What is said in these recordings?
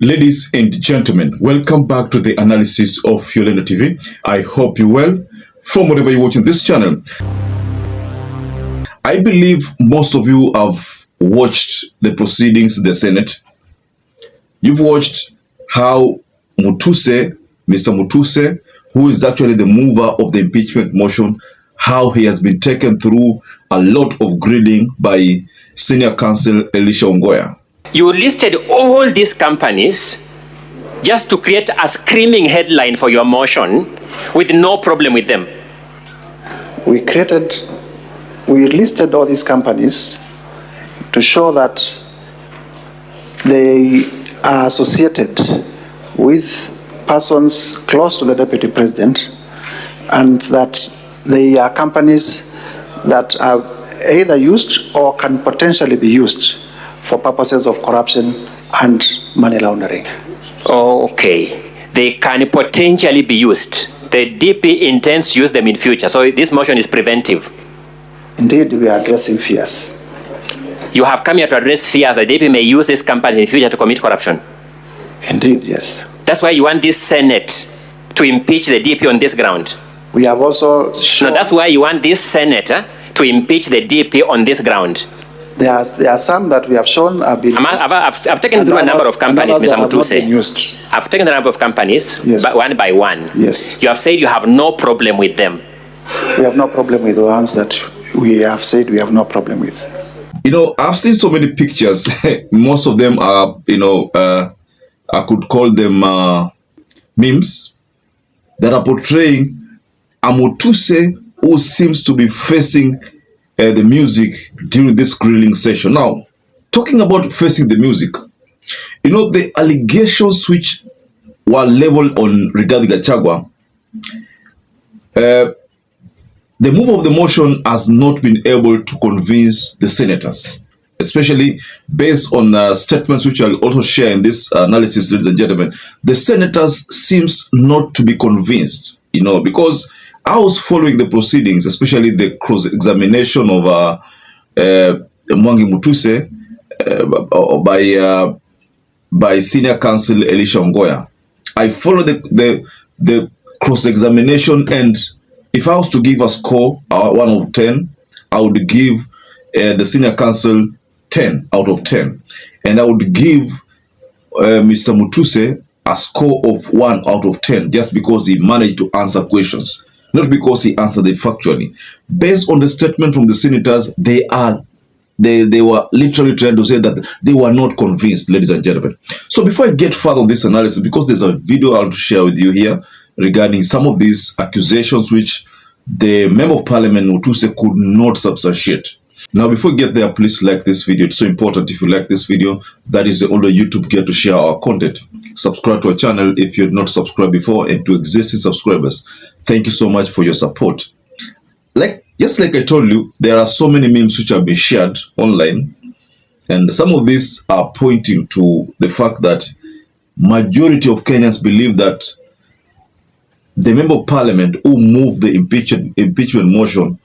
Ladies and gentlemen, welcome back to the analysis of YOLENO TV. I hope you're well from wherever you're watching this channel. I believe most of you have watched the proceedings in the Senate. You've watched how Mr. MWETUSE, who is actually the mover of the impeachment motion, how he has been taken through a lot of grilling by senior counsel ELISHA Ongoya. You listed all these companies just to create a screaming headline for your motion with no problem with them. We listed all these companies to show that they are associated with persons close to the Deputy President and that they are companies that are either used or can potentially be used for purposes of corruption and money laundering. Okay, they can potentially be used. The DP intends to use them in future, so this motion is preventive. Indeed, we are addressing fears. You have come here to address fears that DP may use these companies in future to commit corruption. Indeed, yes. That's why you want this Senate to impeach the DP on this ground. We have also shown... No, that's why you want this Senate to impeach the DP on this ground. There are some that we have shown have been I've taken through a number of companies, Mr. MWETUSE. I've taken the number of companies, yes, one by one. Yes. You have said you have no problem with them. We have no problem with the ones that we have said we have no problem with. You know, I've seen so many pictures. Most of them are, I could call them memes that are portraying a MWETUSE who seems to be facing the music during this grilling session. Now, talking about facing the music, you know, the allegations which were leveled on regarding GACHAGUA, the move of the motion has not been able to convince the senators, especially based on statements which I'll also share in this analysis, ladies and gentlemen. The senators seems not to be convinced, you know, because I was following the proceedings, especially the cross-examination of MWETUSE by senior counsel ELISHA Ongoya. I followed the cross-examination, and if I was to give a score 1 out of 10, I would give the senior counsel 10 out of 10, and I would give Mr. MWETUSE a score of 1 out of 10 just because he managed to answer questions. Not because he answered it factually. Based on the statement from the senators, they were literally trying to say that they were not convinced, ladies and gentlemen. So before I get further on this analysis, because there's a video I want to share with you here regarding some of these accusations which the Member of Parliament MWETUSE could not substantiate. Now, before we get there, please like this video. It's so important. If you like this video, that is the only YouTube gear to share our content. Subscribe to our channel if you had not subscribed before, and to existing subscribers, thank you so much for your support. Just like I told you, there are so many memes which have been shared online, and some of these are pointing to the fact that majority of Kenyans believe that the Member of Parliament who moved the impeachment motion,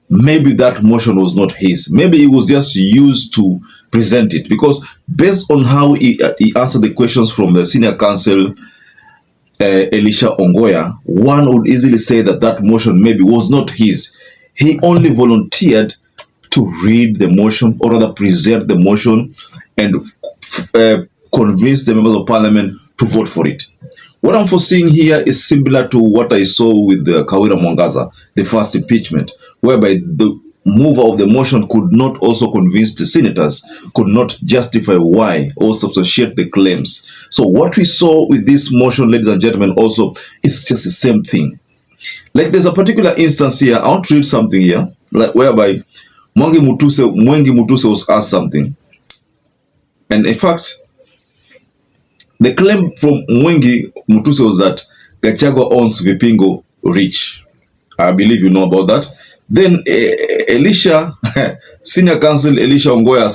maybe that motion was not his. Maybe he was just used to present it, because based on how he answered the questions from the senior counsel ELISHA Ongoya, one would easily say that that motion maybe was not his. He only volunteered to read the motion, or rather present the motion, and convince the members of Parliament to vote for it. What I'm foreseeing here is similar to what I saw with the Kawira Mwangaza, the first impeachment, whereby the mover of the motion could not also convince the senators, could not justify why or substantiate the claims. So what we saw with this motion, ladies and gentlemen, also, it's just the same thing. Like there's a particular instance here, I want to read something here, like whereby MWETUSE was asked something. And in fact, the claim from MWETUSE was that GACHAGUA owns Vipingo Rich. I believe you know about that. Then ELISHA, senior counsel ELISHA Ongoya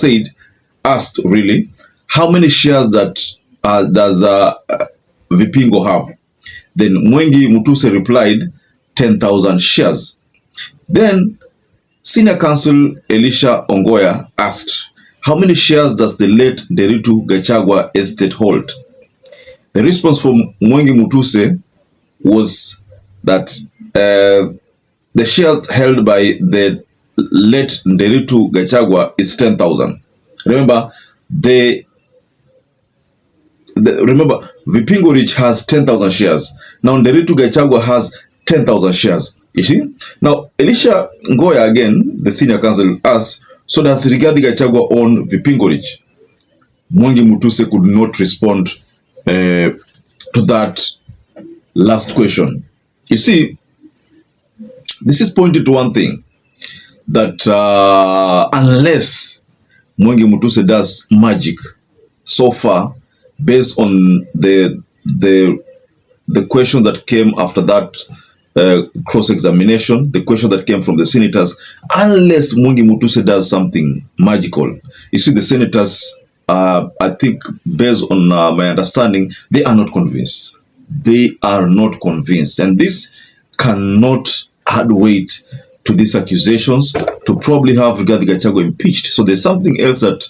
asked really, how many shares that does Vipingo have? Then MWETUSE replied, 10,000 shares. Then senior counsel ELISHA Ongoya asked, how many shares does the late Nderitu GACHAGUA estate hold? The response from MWETUSE was that the shares held by the late Nderitu GACHAGUA is 10,000. Remember, remember, Vipingo Rich has 10,000 shares. Now Nderitu GACHAGUA has 10,000 shares. You see? Now Elisha Ngoya, again, the senior counsel, asked, so does Rigathi Gachagua own Vipingo Rich? MWETUSE could not respond to that last question. You see, this is pointing to one thing, that unless MWETUSE does magic so far, based on the question that came after that cross-examination, the question that came from the senators, unless MWETUSE does something magical, you see, the senators, I think, based on my understanding, they are not convinced. They are not convinced, and this cannot add weight to these accusations to probably have Rigathi Gachagua impeached. So there's something else that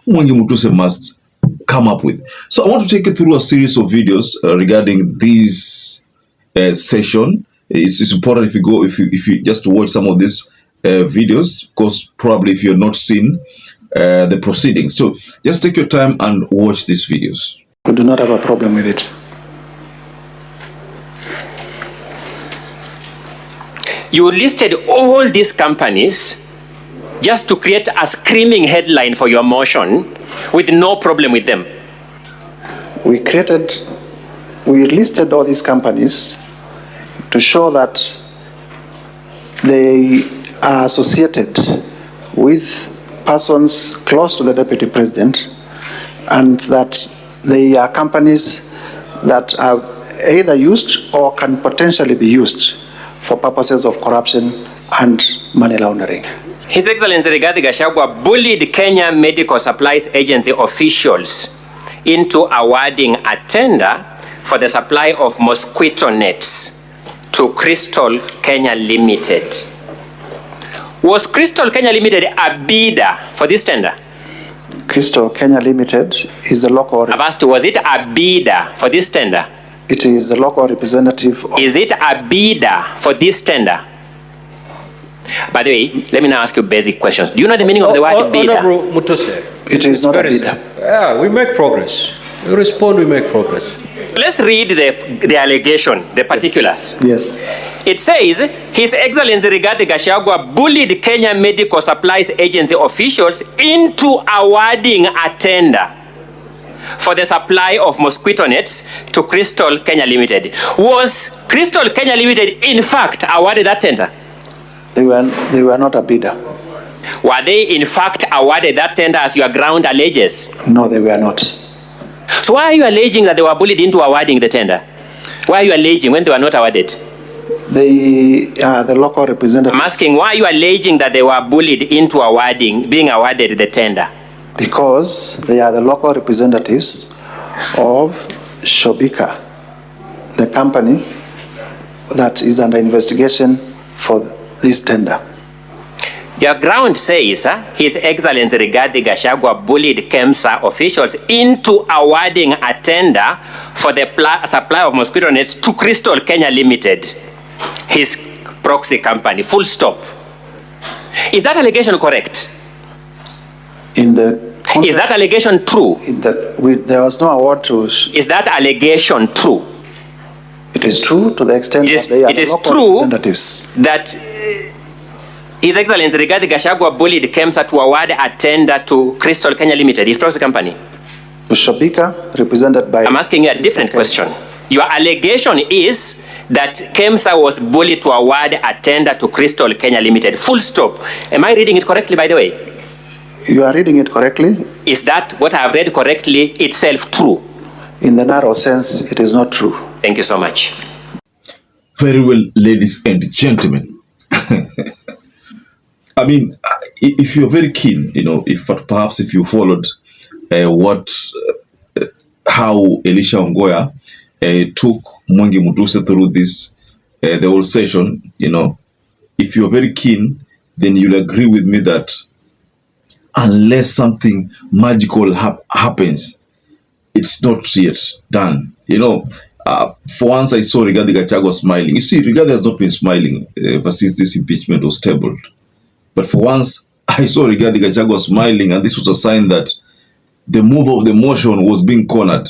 MWETUSE must come up with. So I want to take you through a series of videos regarding this session. It's important if you just watch some of these videos, because probably if you're not seen the proceedings. So just take your time and watch these videos. We do not have a problem with it. You listed all these companies just to create a screaming headline for your motion with no problem with them. We listed all these companies to show that they are associated with persons close to the Deputy President, and that they are companies that are either used or can potentially be used for purposes of corruption and money laundering. His Excellency Rigathi Gachagua bullied Kenya Medical Supplies Agency officials into awarding a tender for the supply of mosquito nets to Crystal Kenya Limited. Was Crystal Kenya Limited a bidder for this tender? Crystal Kenya Limited is a local... I've asked, was it a bidder for this tender? It is a local representative of... Is it a bidder for this tender? By the way, let me now ask you basic questions. Do you know the meaning of the word bidder? Honorable MWETUSE. It is not a bidder. Yeah, we make progress. We respond, we make progress. Let's read the allegation, the particulars. Yes. It says, His Excellency Rigathi Gachagua bullied Kenya Medical Supplies Agency officials into awarding a tender for the supply of mosquito nets to Crystal Kenya Limited. Was Crystal Kenya Limited in fact awarded that tender? They were not a bidder. Were they in fact awarded that tender as your ground alleges? No, they were not. So why are you alleging that they were bullied into awarding the tender? Why are you alleging when they were not awarded? They are the local representative. I'm asking, why are you alleging that they were bullied into being awarded the tender? Because they are the local representatives of Shobika, the company that is under investigation for this tender. Your ground says His Excellency Rigathi Gachagua bullied KEMSA officials into awarding a tender for the supply of mosquito nets to Crystal Kenya Limited, his proxy company, full stop. Is that allegation correct? In the Is that allegation true? There was no award to... Is that allegation true? It is true to the extent that they are the local representatives. That His Excellency Rigathi Gachagua bullied KEMSA to award a tender to Crystal Kenya Limited, his proxy company. Shobika, represented by... I'm asking you a different question. Your allegation is that KEMSA was bullied to award a tender to Crystal Kenya Limited. Full stop. Am I reading it correctly, by the way? You are reading it correctly. Is that what I have read correctly itself true? In the narrow sense, it is not true. Thank you so much. Very well, ladies and gentlemen. I mean, if you're very keen, perhaps if you followed how Elisha Ongoya took MWETUSE through this, the whole session, if you're very keen, then you'll agree with me that unless something magical happens, it's not yet done. You know, for once I saw Rigathi Gachagua smiling. You see, Rigathi has not been smiling ever since this impeachment was tabled. But for once, I saw Rigathi Gachagua smiling, and this was a sign that the move of the motion was being cornered.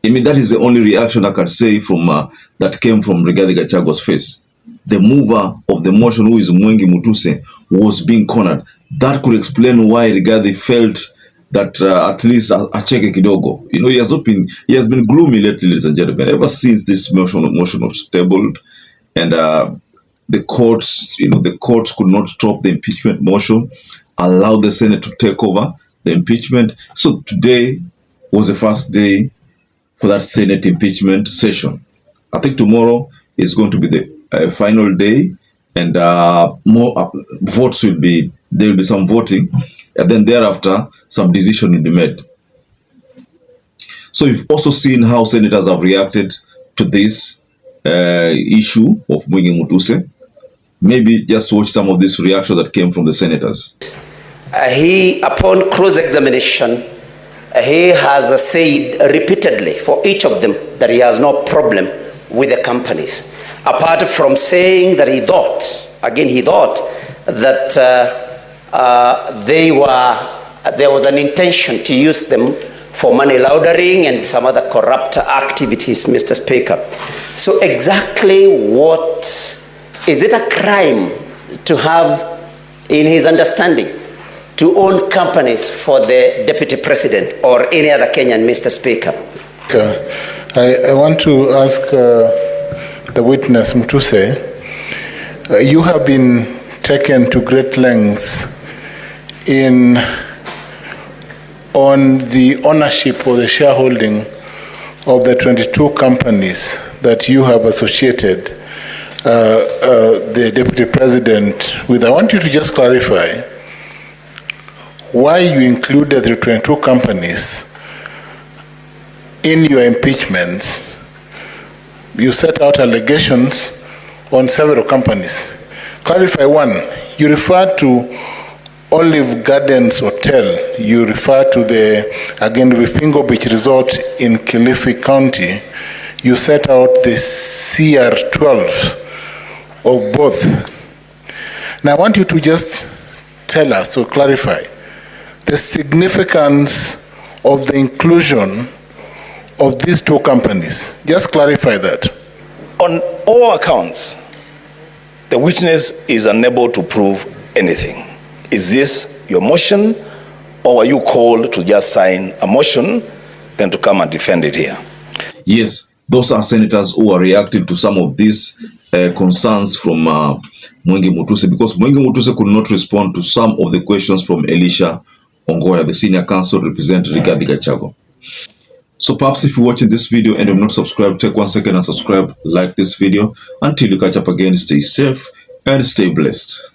I mean, that is the only reaction I can say from that came from Rigathi Gachagua's face. The mover of the motion, who is MWENGI, was being cornered. That could explain why Rigathi felt that at least a cheke kidogo. You know, he has been gloomy lately, ladies and gentlemen, ever since this motion was tabled, and the courts could not stop the impeachment motion, allowed the Senate to take over the impeachment. So today was the first day for that Senate impeachment session. I think tomorrow is going to be the final day, and more votes will be. There will be some voting, and then thereafter some decision will be made. So you've also seen how senators have reacted to this issue of MWETUSE. Maybe just watch some of this reaction that came from the senators. He, upon cross-examination, he has said repeatedly for each of them that he has no problem with the companies, apart from saying that he thought that there was an intention to use them for money laundering and some other corrupt activities, Mr. Speaker. So exactly what, is it a crime to have, in his understanding, to own companies for the Deputy President or any other Kenyan, Mr. Speaker? I want to ask the witness, MWETUSE, you have been taken to great lengths on the ownership or the shareholding of the 22 companies that you have associated the Deputy President with. I want you to just clarify why you included the 22 companies in your impeachment. You set out allegations on several companies. Clarify one, you refer to Olive Gardens Hotel, you refer to the Vipingo Beach Resort in Kilifi County, you set out the CR12 of both. Now I want you to just tell us or clarify the significance of the inclusion of these two companies. Just clarify that. On all accounts, the witness is unable to prove anything. Is this your motion, or were you called to just sign a motion, then to come and defend it here? Yes, those are senators who are reacting to some of these concerns from MWETUSE, because MWETUSE could not respond to some of the questions from ELISHA Ongoya, the senior counsel representing Rigathi Gachagua. So perhaps if you're watching this video and you're not subscribed, take 1 second and subscribe, like this video. Until you catch up again, stay safe and stay blessed.